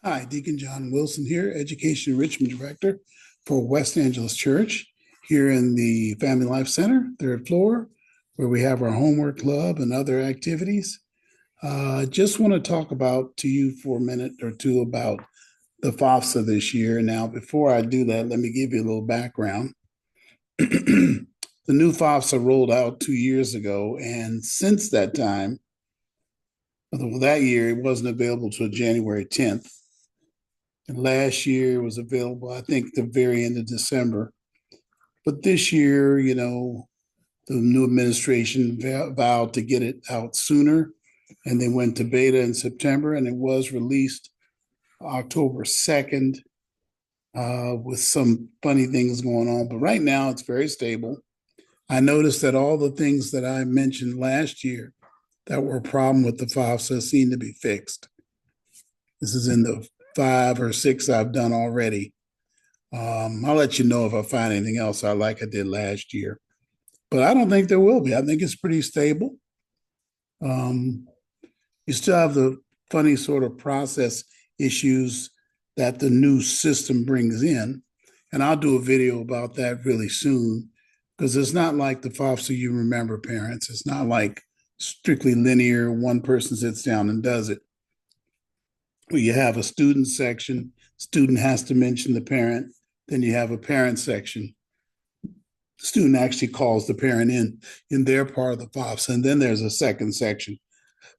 Hi, Deacon John Wilson here, Education Enrichment Director for West Angeles Church here in the Family Life Center, third floor, where we have our homework club and other activities. Just want to talk to you for a minute or two about the FAFSA this year. Now, before I do that, let me give you a little background. The new FAFSA rolled out 2 years ago, and since that time, well, that year it wasn't available till January 10th. And last year it was available, I think, the very end of December. But this year, the new administration vowed to get it out sooner, and they went to beta in September, and it was released October 2nd with some funny things going on. But right now it's very stable. I noticed that all the things that I mentioned last year that were a problem with the FAFSA seem to be fixed. This is in the 5 or 6 I've done already. I'll let you know if I find anything else I did last year. But I don't think there will be. I think it's pretty stable. You still have the funny sort of process issues that the new system brings in. And I'll do a video about that really soon, because it's not like the FAFSA you remember, parents. It's not like strictly linear, one person sits down and does it. Well, you have a student section, student has to mention the parent, then you have a parent section. The student actually calls the parent in their part of the FAFSA, and then there's a second section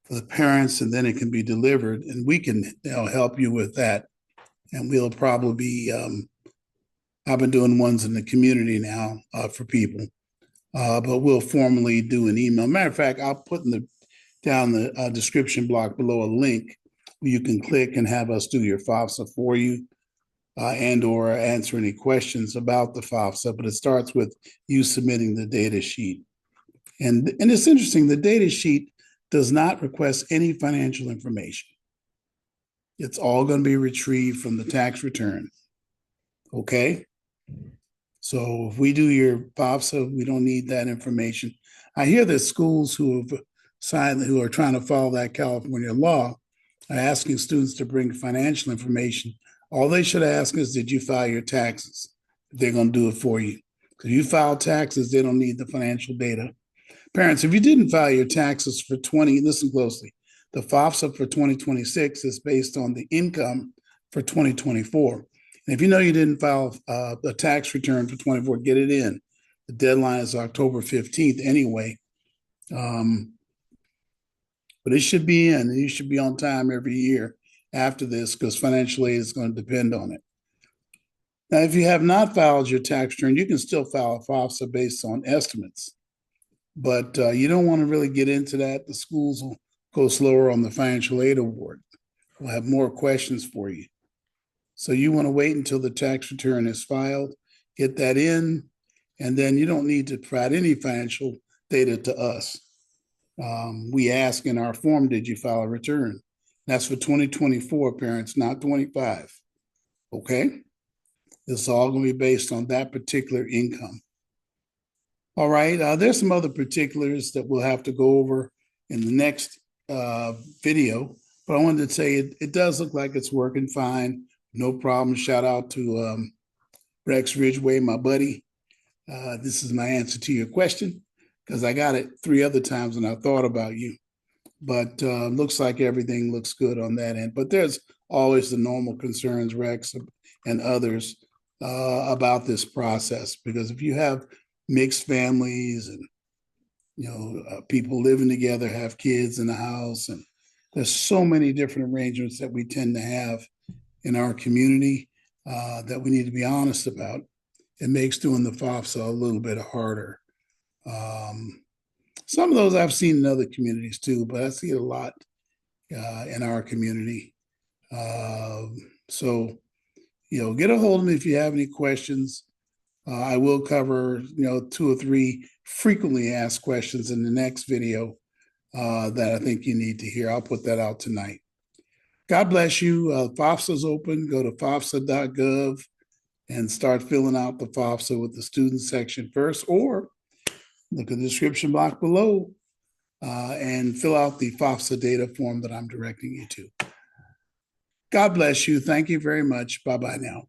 for the parents, and then it can be delivered, and we can help you with that. And we'll probably be, I've been doing ones in the community now for people, but we'll formally do an email. Matter of fact, I'll put down the description block below a link you can click and have us do your FAFSA for you and or answer any questions about the FAFSA. But it starts with you submitting the data sheet. And it's interesting, the data sheet does not request any financial information. It's all going to be retrieved from the tax return. Okay? So if we do your FAFSA, we don't need that information. I hear that schools who are trying to follow that California law are asking students to bring financial information. All they should ask is, did you file your taxes? They're going to do it for you. Because you file taxes, they don't need the financial data. Parents, if you didn't file your taxes for listen closely, the FAFSA for 2026 is based on the income for 2024. And if you know you didn't file a tax return for 24, get it in. The deadline is October 15th anyway. But it should be in, and you should be on time every year after this, because financial aid is going to depend on it. Now, if you have not filed your tax return, you can still file a FAFSA based on estimates. But you don't want to really get into that. The schools will go slower on the financial aid award. We'll have more questions for you. So you want to wait until the tax return is filed, get that in, and then you don't need to provide any financial data to us. We ask in our form, did you file a return? That's for 2024, parents, not 25. Okay? This is all going to be based on that particular income. All right, there's some other particulars that we'll have to go over in the next video, but I wanted to say it does look like it's working fine. No problem. Shout out to Rex Ridgway, my buddy. This is my answer to your question, because I got it 3 other times and I thought about you. But looks like everything looks good on that end. But there's always the normal concerns, Rex and others, about this process. Because if you have mixed families and people living together, have kids in the house, and there's so many different arrangements that we tend to have in our community that we need to be honest about. It makes doing the FAFSA a little bit harder. Some of those I've seen in other communities too, but I see it a lot in our community. So, get a hold of me if you have any questions. I will cover, 2 or 3 frequently asked questions in the next video that I think you need to hear. I'll put that out tonight. God bless you. FAFSA's open. Go to FAFSA.gov and start filling out the FAFSA with the student section first, or look at the description block below and fill out the FAFSA data form that I'm directing you to. God bless you. Thank you very much. Bye-bye now.